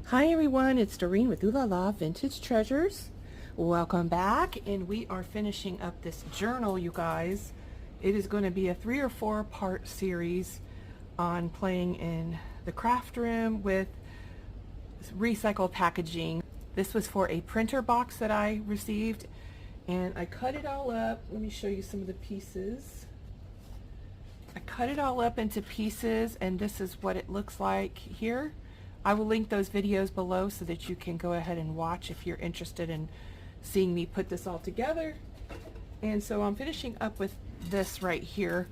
Hi everyone, it's Doreen with Oohlala Vintage Treasures. Welcome back, and we are finishing up this journal, you guys. It is going to be a 3 or 4 part series on playing in the craft room with recycled packaging. This was for a printer box that I received, and I cut it all up. Let me show you some of the pieces. I cut it all up into pieces, and this is what it looks like here. I will link those videos below so that you can go ahead and watch if you're interested in seeing me put this all together. And so I'm finishing up with this right here.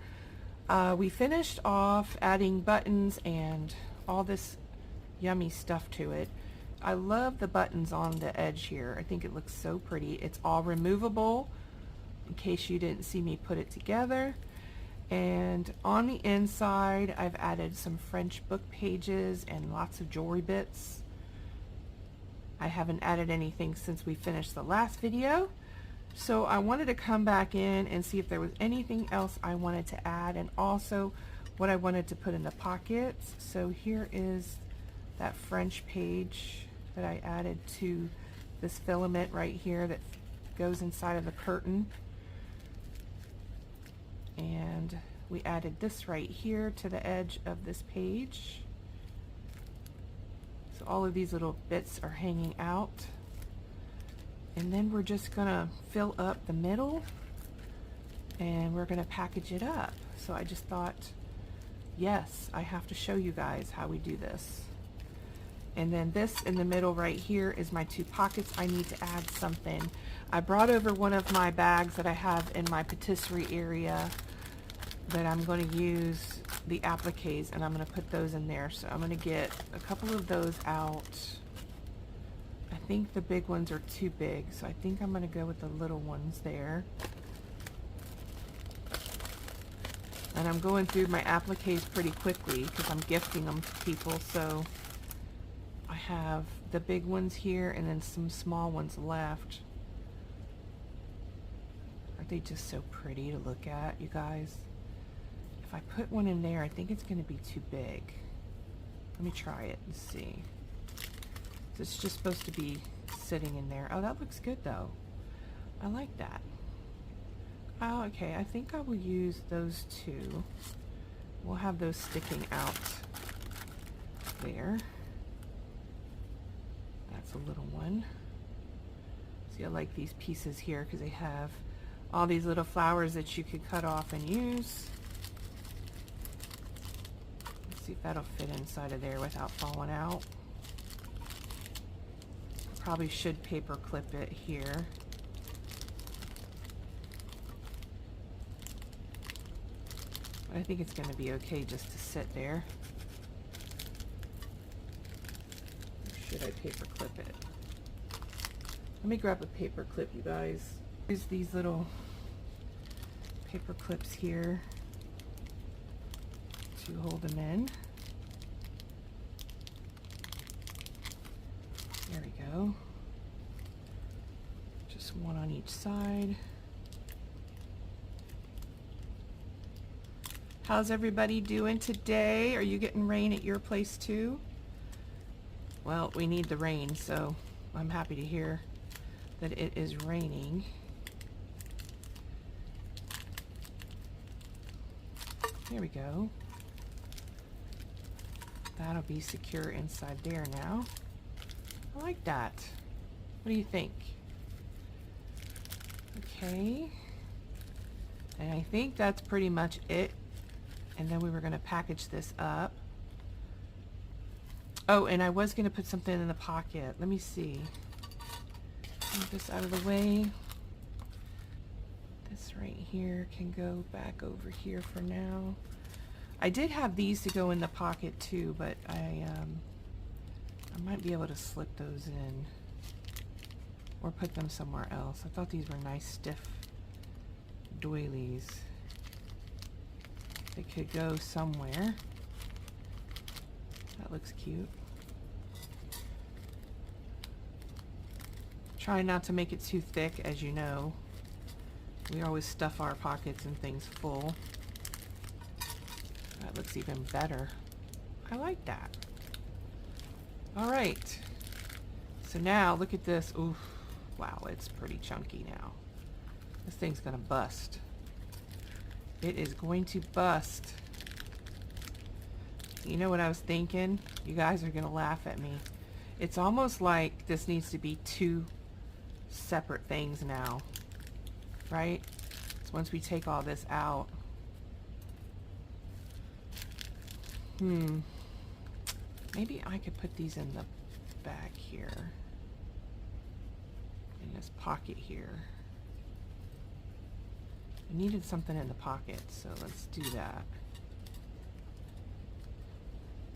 We finished off adding buttons and all this yummy stuff to it. I love the buttons on the edge here. I think it looks so pretty. It's all removable in case you didn't see me put it together. And on the inside, I've added some French book pages and lots of jewelry bits. I haven't added anything since we finished the last video. So I wanted to come back in and see if there was anything else I wanted to add, and also what I wanted to put in the pockets. So here is that French page that I added to this filament right here that goes inside of the curtain. And we added this right here to the edge of this page. So all of these little bits are hanging out. And then we're just gonna fill up the middle and we're gonna package it up. So I just thought, yes, I have to show you guys how we do this. And then this in the middle right here is my 2 pockets. I need to add something. I brought over one of my bags that I have in my patisserie area that I'm going to use the appliques, and I'm going to put those in there. So I'm going to get a couple of those out. I think the big ones are too big, so I think I'm going to go with the little ones there. And I'm going through my appliques pretty quickly because I'm gifting them to people. So I have the big ones here and then some small ones left. Aren't they just so pretty to look at, you guys? If I put one in there, I think it's going to be too big. Let me try it and see. It's just supposed to be sitting in there. Oh, that looks good though. I like that. Oh, okay, I think I will use those 2. We'll have those sticking out there. That's a little one. See, I like these pieces here because they have all these little flowers that you could cut off and use. Let's see if that'll fit inside of there without falling out. Probably should paper clip it here. But I think it's going to be okay just to sit there. Or should I paper clip it? Let me grab a paper clip, you guys. There's these little paper clips here to hold them in. There we go. Just one on each side. How's everybody doing today? Are you getting rain at your place too? Well, we need the rain, so I'm happy to hear that it is raining. There we go. That'll be secure inside there now. I like that. What do you think? Okay. And I think that's pretty much it. And then we were going to package this up. Oh, and I was going to put something in the pocket. Let me see. Move this out of the way. This right here can go back over here for now. I did have these to go in the pocket too, but I might be able to slip those in or put them somewhere else. I thought these were nice stiff doilies. They could go somewhere. That looks cute. Try not to make it too thick, as you know. We always stuff our pockets and things full. That looks even better. I like that. All right. So now look at this. Ooh, wow, it's pretty chunky now. This thing's gonna bust. It is going to bust. You know what I was thinking? You guys are gonna laugh at me. It's almost like this needs to be two separate things now, right? So once we take all this out, maybe I could put these in the back here, in this pocket here. I needed something in the pocket, so let's do that.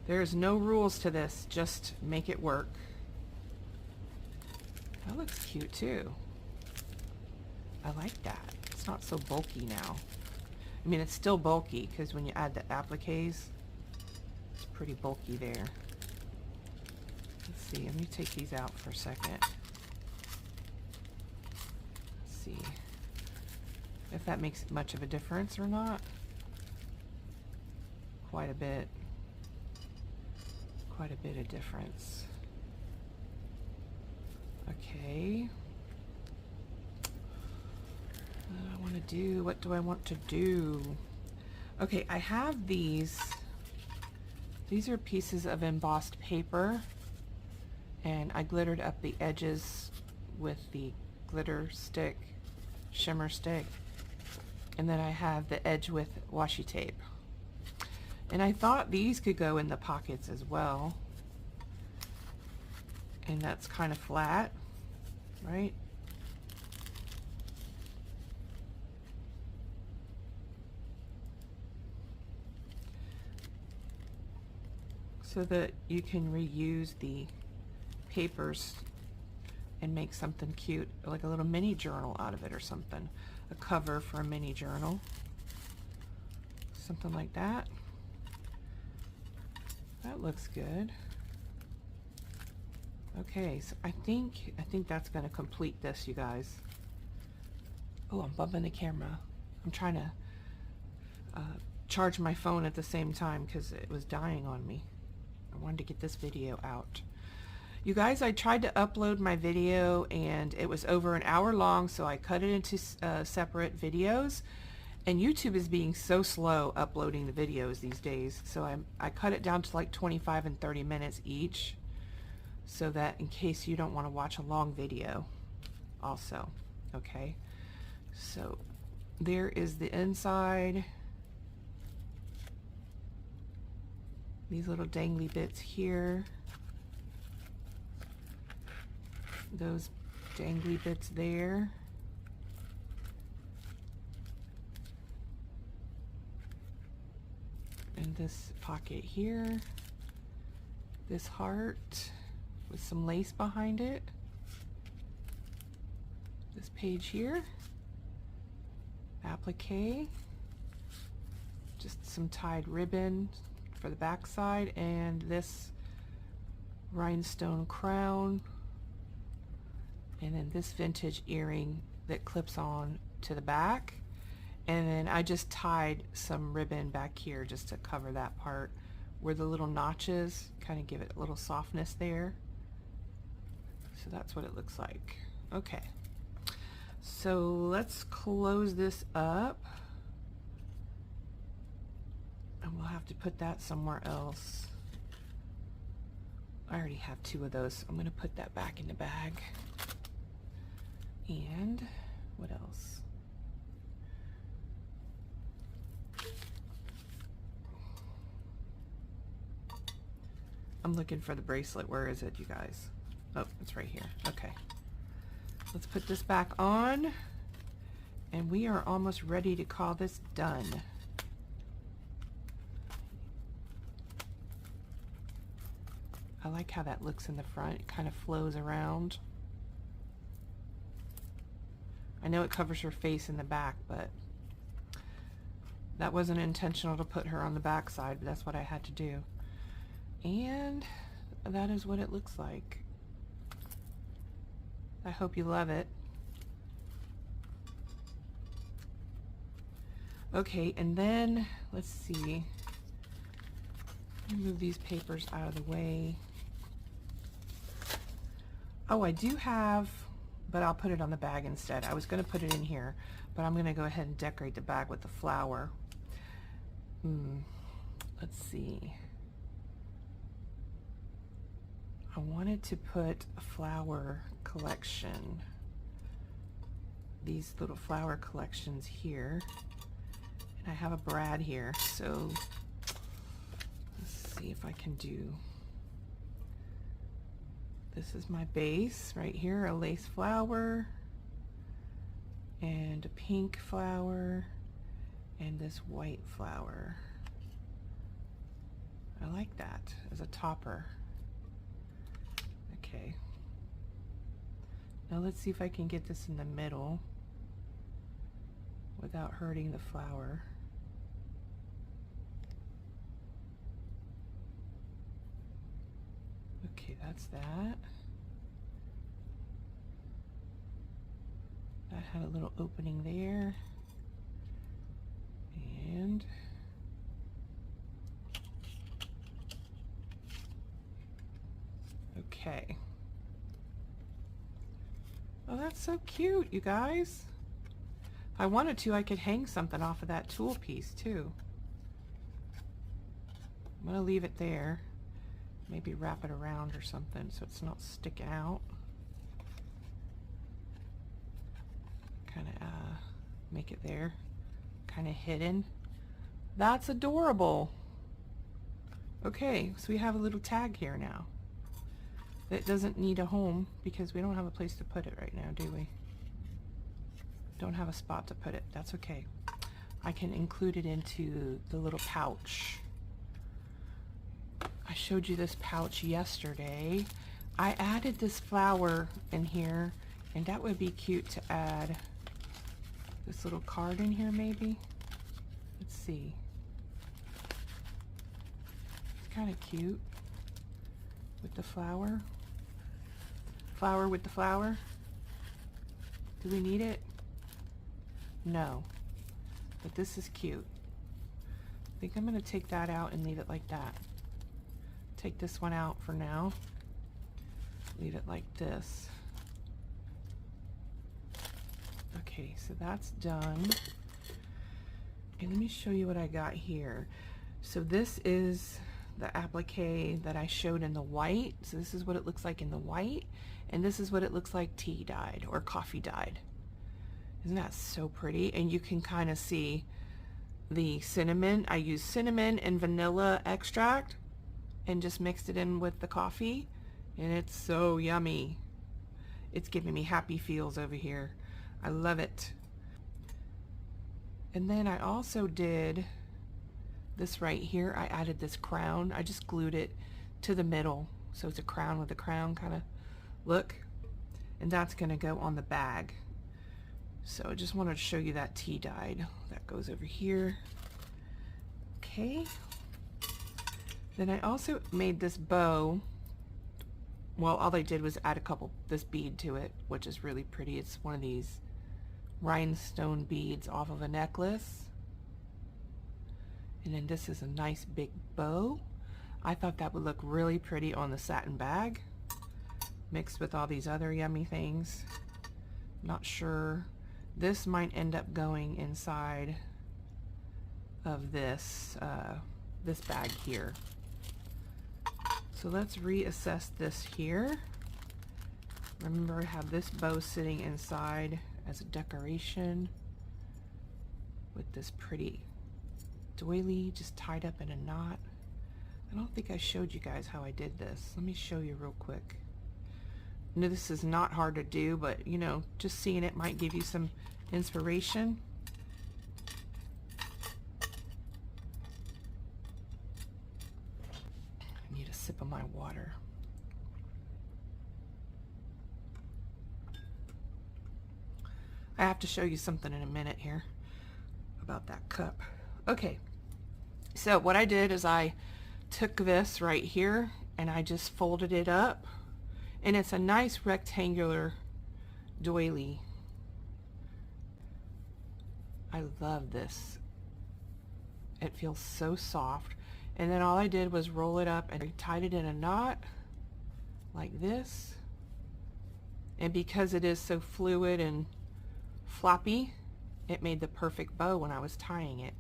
There's no rules to this, just make it work. That looks cute too. I like that. It's not so bulky now. I mean, it's still bulky because when you add the appliques, it's pretty bulky there. Let's see, let me take these out for a second. Let's see if that makes much of a difference or not. Quite a bit. Quite a bit of difference. Okay. What do I want to do? Okay, I have these. These are pieces of embossed paper, and I glittered up the edges with the glitter stick, shimmer stick, and then I have the edge with washi tape. And I thought these could go in the pockets as well. And that's kind of flat, right? So that you can reuse the papers and make something cute, like a little mini journal out of it or something. A cover for a mini journal. Something like that. That looks good. Okay, so I think that's going to complete this, you guys. Oh, I'm bumping the camera. I'm trying to charge my phone at the same time because it was dying on me. I wanted to get this video out. You guys, I tried to upload my video and it was over an hour long, so I cut it into separate videos. And YouTube is being so slow uploading the videos these days, so I cut it down to like 25 and 30 minutes each, so that in case you don't want to watch a long video also. Okay, so there is the inside. These little dangly bits here. Those dangly bits there. And this pocket here. This heart with some lace behind it. This page here. Applique. Just some tied ribbon for the back side, and this rhinestone crown, and then this vintage earring that clips on to the back, and then I just tied some ribbon back here just to cover that part where the little notches kind of give it a little softness there. So that's what it looks like. Okay, so let's close this up. And we'll have to put that somewhere else. I already have two of those. I'm going to put that back in the bag. And what else? I'm looking for the bracelet. Where is it, you guys? Oh, it's right here. Okay. Let's put this back on. And we are almost ready to call this done. I like how that looks in the front. It kind of flows around. I know it covers her face in the back, but that wasn't intentional to put her on the back side, but that's what I had to do. And that is what it looks like. I hope you love it. Okay, and then let's see. Let me move these papers out of the way. Oh, I do have, but I'll put it on the bag instead. I was going to put it in here, but I'm going to go ahead and decorate the bag with the flower. Let's see. I wanted to put a flower collection, these little flower collections here, and I have a brad here, so let's see if I can do. This is my base right here, a lace flower and a pink flower and this white flower. I like that as a topper. Okay. Now let's see if I can get this in the middle without hurting the flower. Okay, that's that. That had a little opening there. And okay. Oh, that's so cute, you guys. If I wanted to, I could hang something off of that tulle piece too. I'm gonna leave it there. Maybe wrap it around or something so it's not sticking out. Kind of make it there, kind of hidden. That's adorable. Okay, so we have a little tag here now. That doesn't need a home because we don't have a place to put it right now, do we? Don't have a spot to put it. That's okay. I can include it into the little pouch. I showed you this pouch yesterday. I added this flower in here, and that would be cute to add this little card in here maybe. Let's see. It's kind of cute with the flower. Flower with the flower. Do we need it? No. But this is cute. I think I'm going to take that out and leave it like that. Take this one out for now. Leave it like this. Okay, so that's done. And let me show you what I got here. So this is the applique that I showed in the white. So this is what it looks like in the white, and this is what it looks like tea dyed or coffee dyed. Isn't that so pretty? And you can kind of see the cinnamon. I used cinnamon and vanilla extract and just mixed it in with the coffee, and it's so yummy. It's giving me happy feels over here. I love it. And then I also did this right here. I added this crown. I just glued it to the middle, so it's a crown with a crown kind of look, and that's going to go on the bag. So I just wanted to show you that tea dyed. That goes over here. Okay. Then I also made this bow. Well, all I did was add this bead to it, which is really pretty. It's one of these rhinestone beads off of a necklace. And then this is a nice big bow. I thought that would look really pretty on the satin bag, mixed with all these other yummy things. Not sure. This might end up going inside of this this bag here. So let's reassess this here. Remember, I have this bow sitting inside as a decoration with this pretty doily just tied up in a knot. I don't think I showed you guys how I did this. Let me show you real quick. I know this is not hard to do, but you know, just seeing it might give you some inspiration. I need a sip of my water. I have to show you something in a minute here about that cup. Okay, so what I did is I took this right here and I just folded it up, and it's a nice rectangular doily. I love this. It feels so soft. And then all I did was roll it up and I tied it in a knot like this. And because it is so fluid and floppy, it made the perfect bow when I was tying it.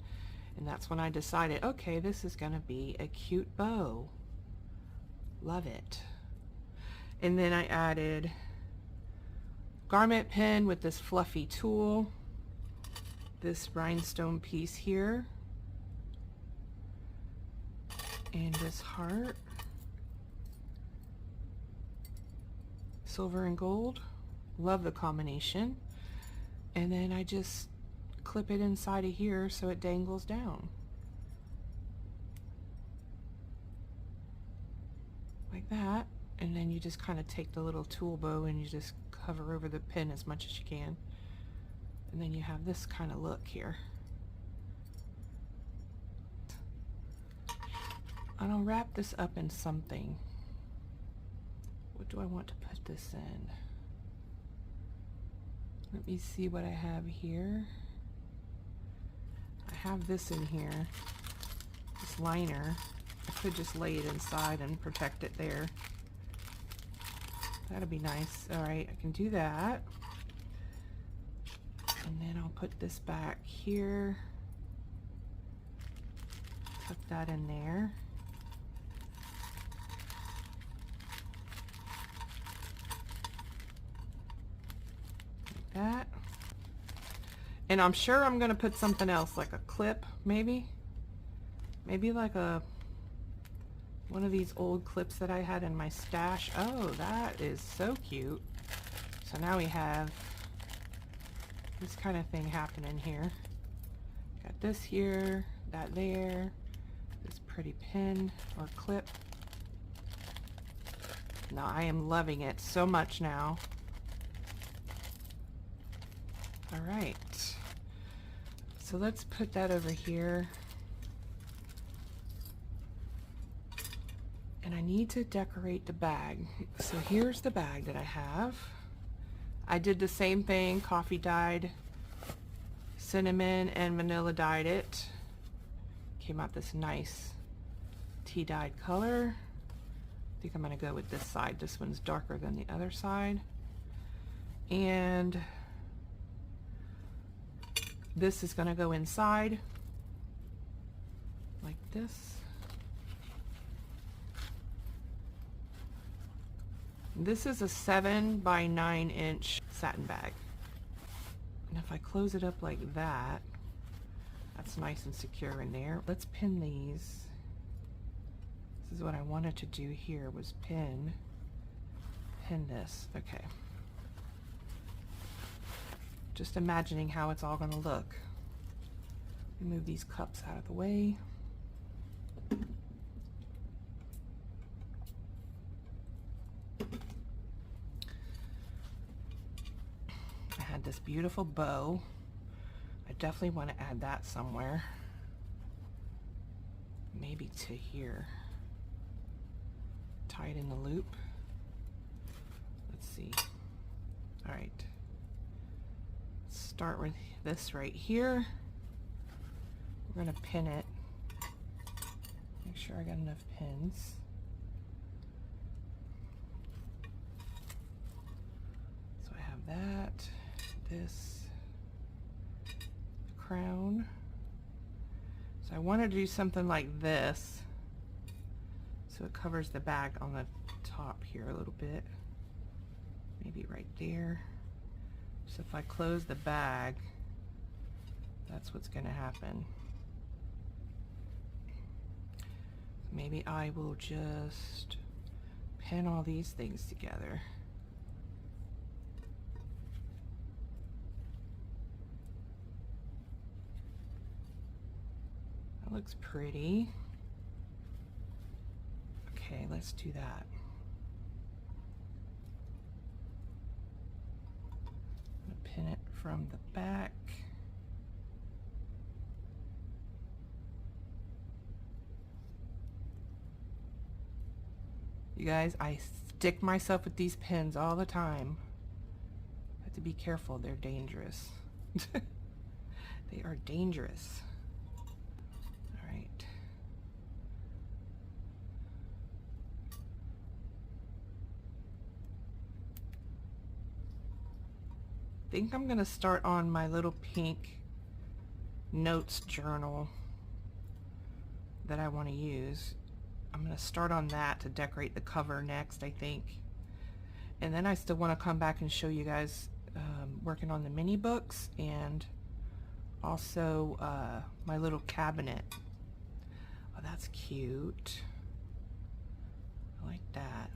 And that's when I decided, okay, this is gonna be a cute bow. Love it. And then I added garment pin with this fluffy tool, this rhinestone piece here, and this heart, silver and gold. Love the combination. And then I just clip it inside of here so it dangles down. Like that. And then you just kind of take the little tool bow and you just cover over the pin as much as you can. And then you have this kind of look here. And I'll wrap this up in something. What do I want to put this in? Let me see what I have here. I have this in here, this liner. I could just lay it inside and protect it there. That'd be nice. All right, I can do that. And then I'll put this back here. Tuck that in there. Like that. And I'm sure I'm gonna put something else, like a clip, maybe. Maybe like one of these old clips that I had in my stash. Oh, that is so cute. So now we have this kind of thing happening here. Got this here, that there, this pretty pin or clip. Now I am loving it so much now. All right, so let's put that over here. And I need to decorate the bag. So here's the bag that I have. I did the same thing, coffee dyed, cinnamon and vanilla dyed it. Came out this nice tea dyed color. I think I'm gonna go with this side. This one's darker than the other side. And this is gonna go inside like this. This is a 7 by 9 inch satin bag. And if I close it up like that, that's nice and secure in there. Let's pin these. This is what I wanted to do here, was pin this. Okay. Just imagining how it's all gonna look. Move these cups out of the way. This beautiful bow. I definitely want to add that somewhere. Maybe to here. Tie it in the loop. Let's see. All right. Let's start with this right here. We're going to pin it. Make sure I got enough pins. So I have that. This crown. So I want to do something like this so it covers the bag on the top here a little bit, maybe right there. So if I close the bag, that's what's going to happen. Maybe I will just pin all these things together. That looks pretty. Okay, let's do that. I'm gonna pin it from the back. You guys, I stick myself with these pins all the time. I have to be careful, they're dangerous. They are dangerous. think I'm gonna start on my little pink notes journal that I want to use. I'm gonna start on that to decorate the cover next, I think. And then I still want to come back and show you guys working on the mini books and also my little cabinet. Oh, that's cute. I like that.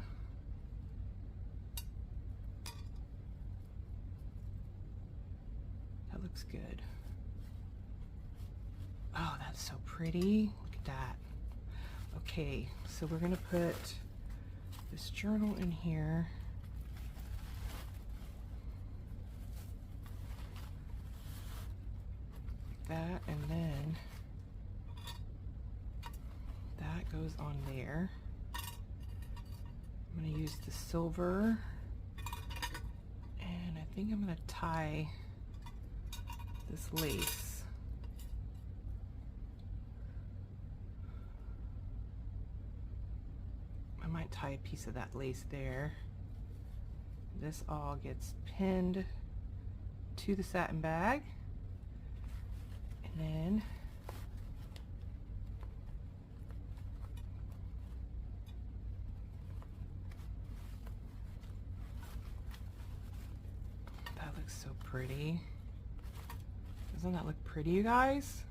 That looks good. Oh, that's so pretty. Look at that. Okay, so we're gonna put this journal in here. That, and then that goes on there. I'm going to use the silver, and I think I'm going to tie this lace. I might tie a piece of that lace there. This all gets pinned to the satin bag. And then that looks so pretty. Doesn't that look pretty, you guys?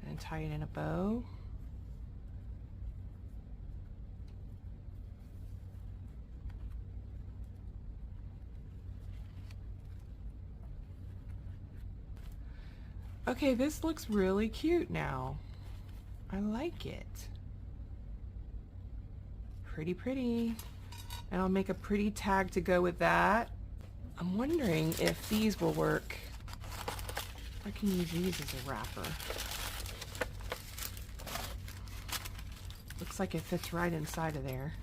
And tie it in a bow. Okay, this looks really cute now. I like it. Pretty, pretty. And I'll make a pretty tag to go with that. I'm wondering if these will work. I can use these as a wrapper. Looks like it fits right inside of there.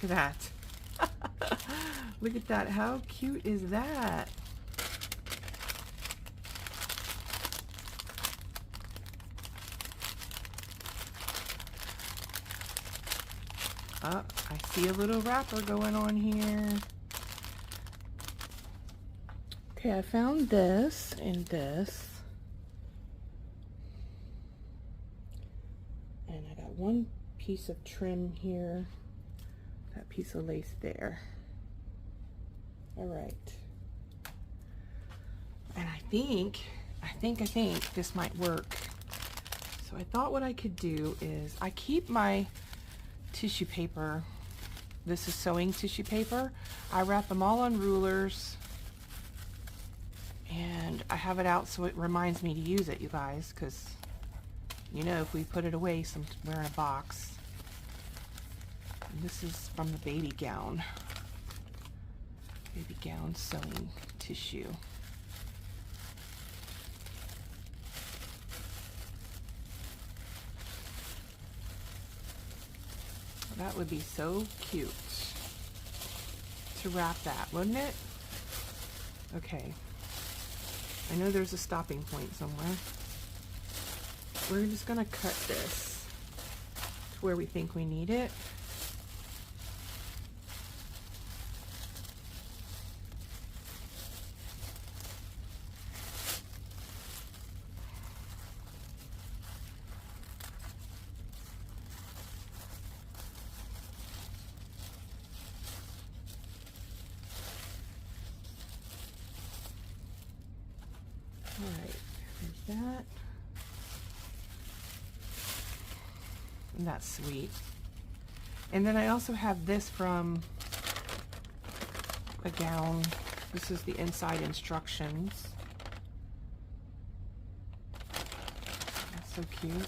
Look at that. Look at that. How cute is that? Oh, I see a little wrapper going on here. Okay, I found this and this. And I got one piece of trim here, that piece of lace there. All right. And I think this might work. So I thought what I could do is I keep my tissue paper. This is sewing tissue paper. I wrap them all on rulers and I have it out so it reminds me to use it, you guys, because you know, if we put it away somewhere in a box. And this is from the baby gown sewing tissue. That would be so cute to wrap that, wouldn't it? Okay. I know there's a stopping point somewhere. We're just going to cut this to where we think we need it. Alright, there's that. And that's sweet. And then I also have this from a gown. This is the inside instructions. That's so cute.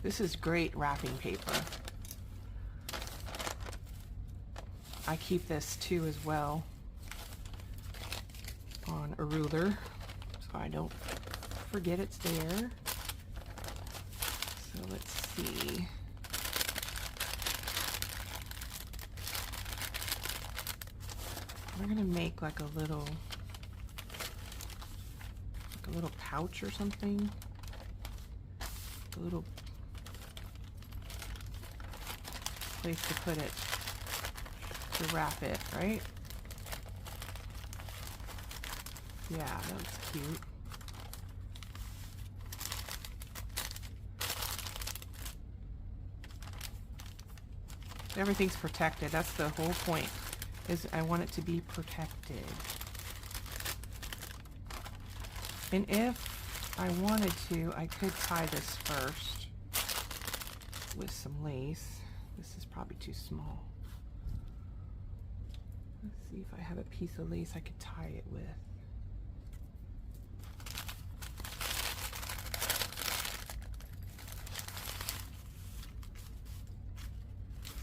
This is great wrapping paper. I keep this too as well on a ruler so I don't forget it's there. So let's see. We're gonna make like a little pouch or something. A little place to put it, to wrap it, right? Yeah, that's cute. Everything's protected. That's the whole point, is I want it to be protected. And if I wanted to, I could tie this first with some lace. This is probably too small. Let's see if I have a piece of lace I could tie it with.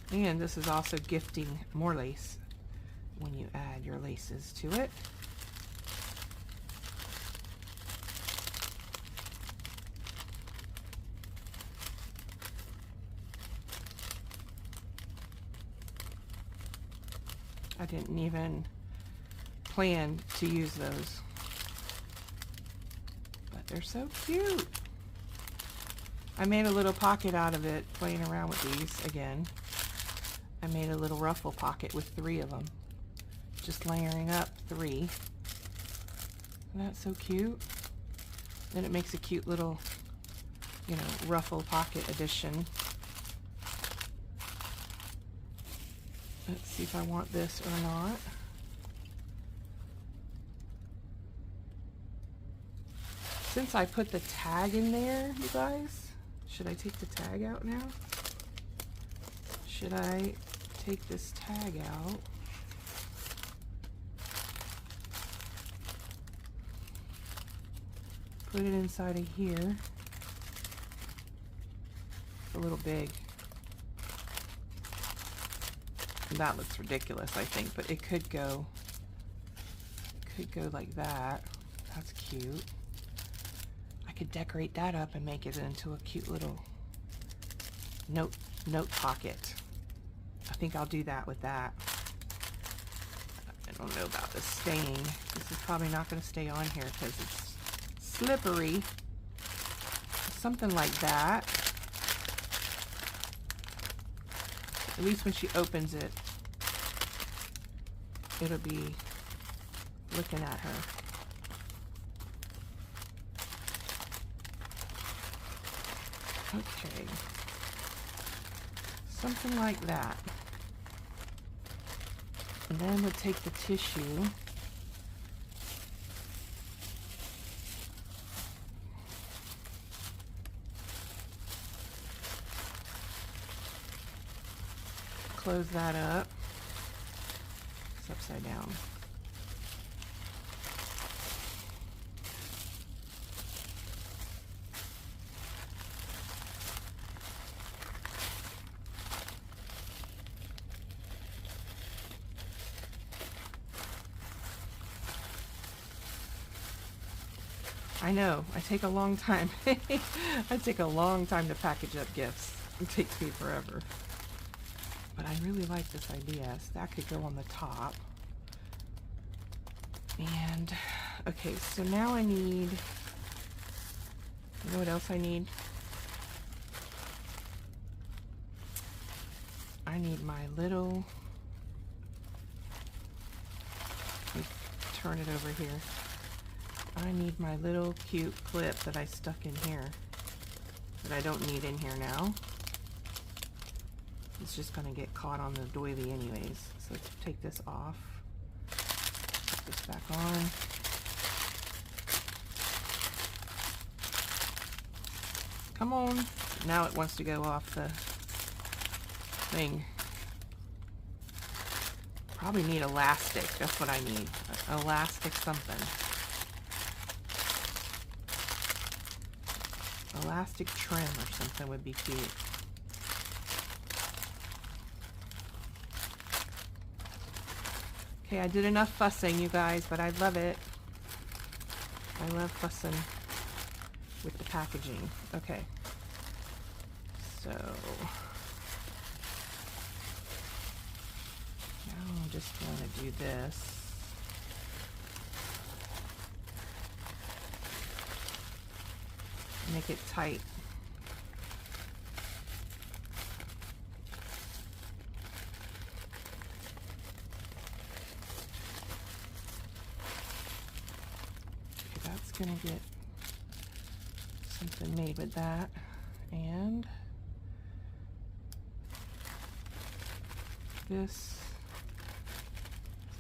And this is also gifting more lace when you add your laces to it. I didn't even plan to use those, but they're so cute. I made a little pocket out of it playing around with these again. I made a little ruffle pocket with 3 of them, just layering up 3. Isn't that so cute? Then it makes a cute little, you know, ruffle pocket addition. Let's see if I want this or not. Since I put the tag in there, you guys, should I take the tag out now? Should I take this tag out? Put it inside of here. It's a little big. That looks ridiculous, I think, but it could go like that. That's cute. I could decorate that up and make it into a cute little note pocket. I think I'll do that with that. I don't know about this staying. This is probably not going to stay on here because it's slippery. Something like that. At least when she opens it, it'll be looking at her. Okay. Something like that. And then we'll take the tissue. Close that up. It's upside down. I know, I take a long time. I take a long time to package up gifts. It takes me forever. But I really like this idea. So that could go on the top. And, okay, so now I need, you know what else I need? I need my little, let me turn it over here. I need my little cute clip that I stuck in here that I don't need in here now. It's just going to get caught on the doily anyways. So let's take this off. Put this back on. Come on. Now it wants to go off the thing. Probably need elastic. That's what I need. Elastic something. Elastic trim or something would be cute. Okay, I did enough fussing, you guys, but I love it. I love fussing with the packaging. Okay. So now I'm just going to do this. Make it tight. gonna get something made with that. And this, is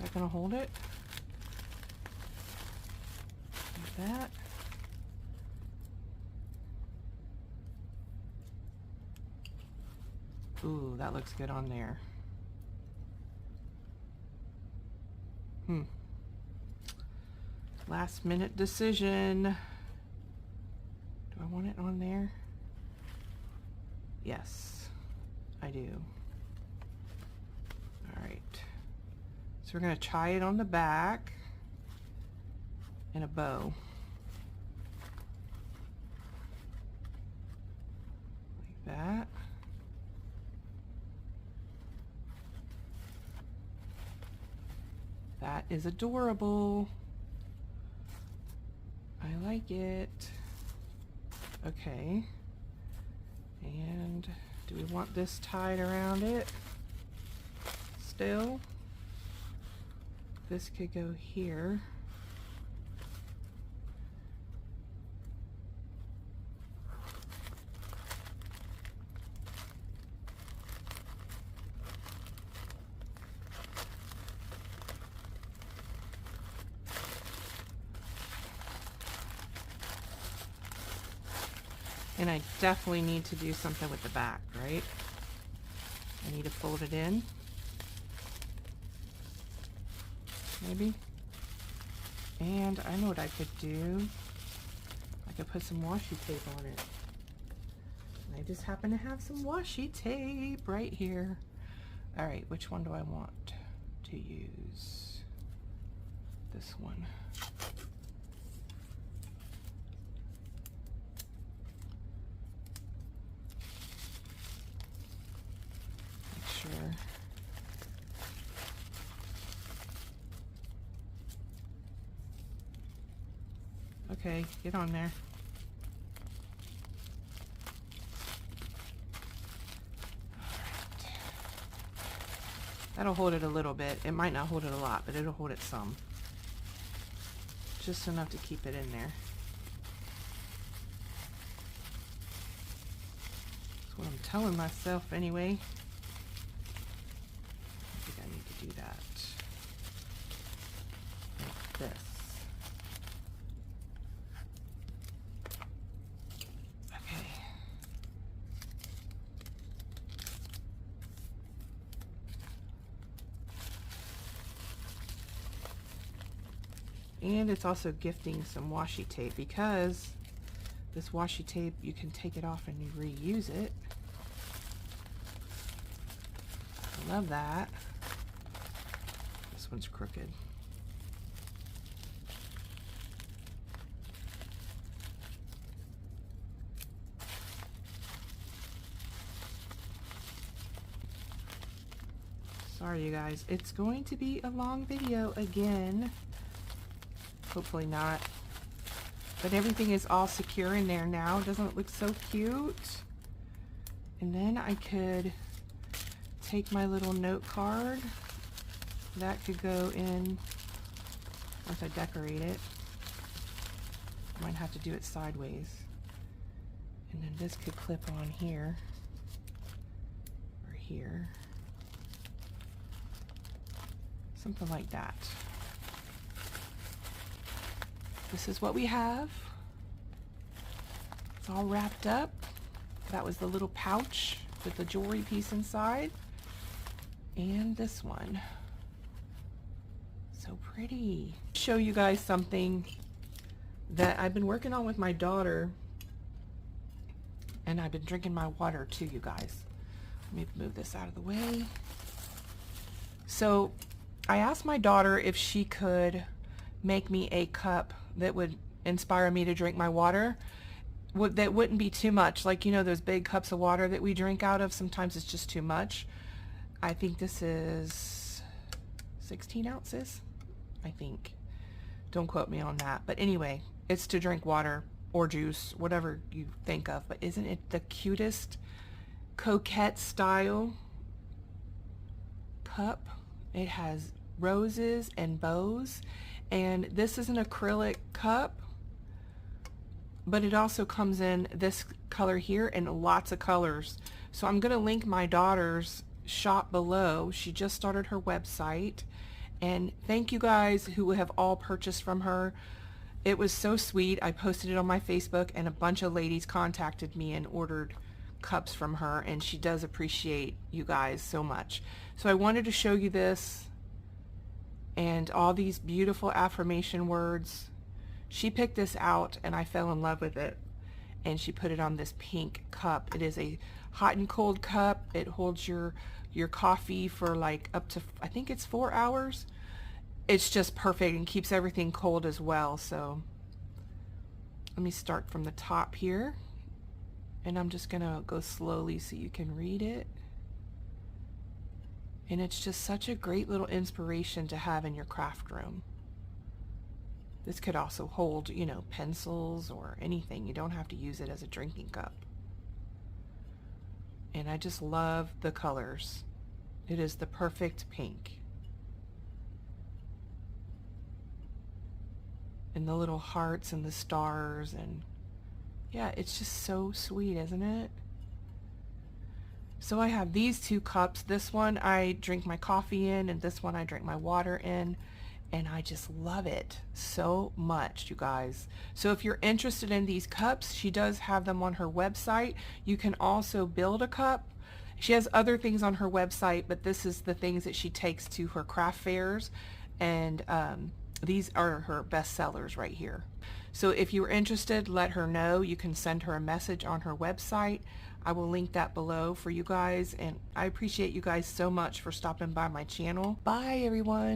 that gonna hold it? Like that. Ooh, that looks good on there. Last minute decision. Do I want it on there? Yes, I do. All right. So we're gonna tie it on the back in a bow. Like that. That is adorable. I like it. Okay. And do we want this tied around it still? This could go here. And I definitely need to do something with the back, right? I need to fold it in. Maybe. And I know what I could do. I could put some washi tape on it. And I just happen to have some washi tape right here. All right, which one do I want to use? This one. Okay, get on there. Alright. That'll hold it a little bit. It might not hold it a lot, but it'll hold it some. Just enough to keep it in there. That's what I'm telling myself anyway. I think I need to do that. Like this. And it's also gifting some washi tape, because this washi tape, you can take it off and you reuse it. I love that. This one's crooked. Sorry you guys, it's going to be a long video again. Hopefully not. But everything is all secure in there now. Doesn't it look so cute? And then I could take my little note card. That could go in once I decorate it. I might have to do it sideways. And then this could clip on here or here. Something like that. This is what we have. It's all wrapped up. That was the little pouch with the jewelry piece inside. And this one. So pretty. Show you guys something that I've been working on with my daughter. And I've been drinking my water too, you guys. Let me move this out of the way. So I asked my daughter if she could make me a cup that would inspire me to drink my water. That wouldn't be too much. Like, you know, those big cups of water that we drink out of, sometimes it's just too much. I think this is 16 ounces, I think. Don't quote me on that. But anyway, it's to drink water or juice, whatever you think of. But isn't it the cutest coquette style cup? It has roses and bows. And this is an acrylic cup, but it also comes in this color here and lots of colors. So I'm going to link my daughter's shop below. She just started her website, and thank you guys who have all purchased from her. It was so sweet. I posted it on my Facebook, and a bunch of ladies contacted me and ordered cups from her, and she does appreciate you guys so much. So I wanted to show you this and all these beautiful affirmation words. She picked this out and I fell in love with it, and she put it on this pink cup. It is a hot and cold cup. It holds your coffee for like up to, I think it's 4 hours. It's just perfect and keeps everything cold as well. So let me start from the top here, and I'm just gonna go slowly so you can read it. And it's just such a great little inspiration to have in your craft room. This could also hold, you know, pencils or anything. You don't have to use it as a drinking cup. And I just love the colors. It is the perfect pink. And the little hearts and the stars, and yeah, it's just so sweet, isn't it? So I have these 2 cups. This one I drink my coffee in, and this one I drink my water in, and I just love it so much, you guys. So if you're interested in these cups, she does have them on her website. You can also build a cup. She has other things on her website, but this is the things that she takes to her craft fairs, and these are her best sellers right here. So if you're interested, let her know. You can send her a message on her website. I will link that below for you guys, and I appreciate you guys so much for stopping by my channel. Bye, everyone.